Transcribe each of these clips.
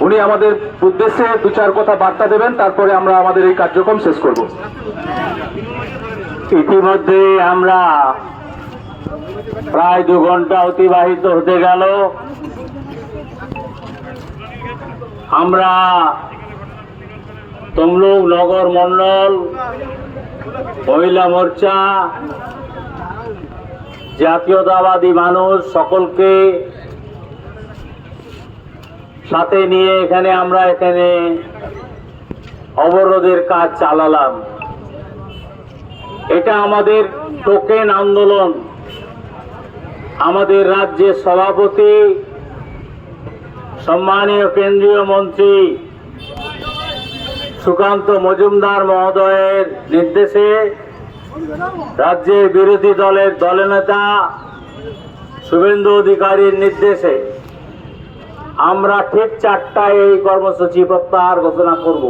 উনি আমাদের উদ্দেশ্যে দু চার কথা বার্তা দেবেন, তারপরে আমরা আমাদের এই কার্যক্রম শেষ করব। ইতিমধ্যে আমরা প্রায় 2 ঘন্টা অতিবাহিত হতে গেল। আমরা তমলুক নগর মন্ডল মহিলা মোর্চা জাতীয়তাবাদী মানুষ সকলকে সাথে নিয়ে এখানে অবরোধের কাজ চালালাম। এটা আমাদের টোকেন আন্দোলন। আমাদের রাজ্যের সভাপতি সম্মানীয় কেন্দ্রীয় মন্ত্রী সুকান্ত মজুমদার মহোদয়ের নির্দেশে রাজ্যের বিরোধী দলের দলনেতা শুভেন্দু অধিকারীর নির্দেশে আমরা ঠিক 4টায় এই কর্মসূচি প্রত্যাহার ঘোষণা করব।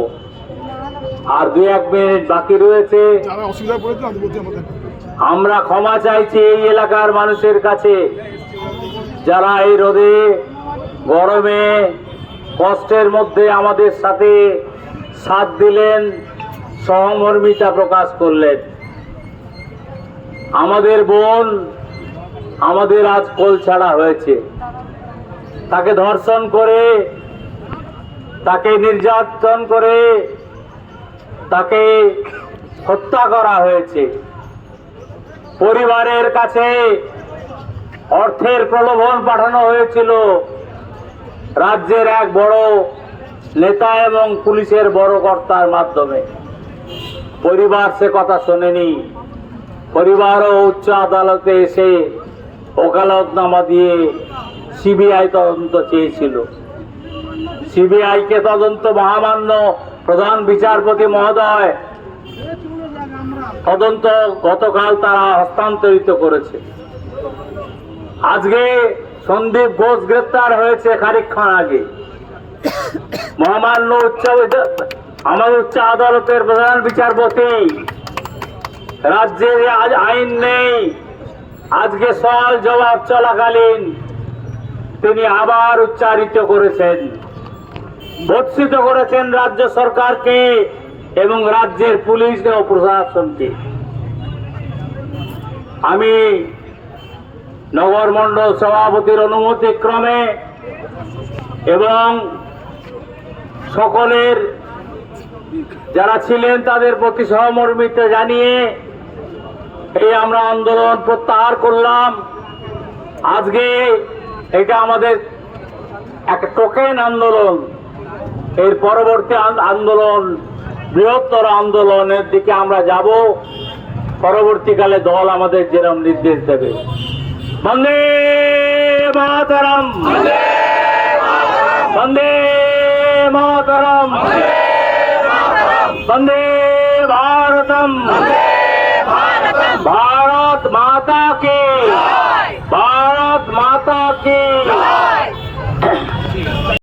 আর 2-1 মিনিট বাকি রয়েছে। আমরা ক্ষমা চাইছি এই এলাকার মানুষের কাছে, যারা এই রোদে গরমে কষ্টের মধ্যে আমাদের সাথে সাথ দিলেন, সহমর্মিতা প্রকাশ করলেন। আমাদের বোন আমাদের আজ কোল ছাড়া হয়েছে। তাকে ধর্ষণ করে, তাকে নির্যাতন করে, তাকে হত্যা করা হয়েছে। পরিবারের কাছে অর্থের প্রলোভন পাঠানো হয়েছিল রাজ্যের এক বড় নেতা এবং পুলিশের বড় কর্তার মাধ্যমে। পরিবার সে কথা শোনেনি। পরিবারও উচ্চ আদালতে এসে ওকালতনামা দিয়ে সিবিআই তদন্ত চেয়েছিল। সিবিআইকে তদন্ত মহামান্য প্রধান বিচারপতি মহোদয় তদন্ত গতকাল তারা হস্তান্তরিত করেছে। আজকে সন্দীপ ঘোষ গ্রেপ্তার হয়েছে খানিকক্ষণ আগে। মহামান্য আমাদের উচ্চ আদালতের প্রধান বিচারপতি, রাজ্যে আজ আইন নেই, আজকে সওয়াল জবাব চলাকালীন তিনি আবার উচ্চারিত করেছেন, ভর্ৎসিত করেছেন রাজ্য সরকারকে এবং রাজ্যের পুলিশ ও প্রশাসনকে। আমি নগর মন্ডল সভাপতির অনুমতি ক্রমে এবং সকলের যারা ছিলেন তাদের প্রতি সহমর্মিতা জানিয়ে এই আমরা আন্দোলন প্রত্যাহার করলাম। আজকে এটা আমাদের এক টোকেন আন্দোলন। এর পরবর্তী আন্দোলন, বৃহত্তর আন্দোলনের দিকে আমরা যাব। পরবর্তীকালে দল আমাদের যেরকম নির্দেশ দেবে। বন্দে মাতরম, বন্দে মাতরম, বন্দে ভারতম, ভারত মাতা কি।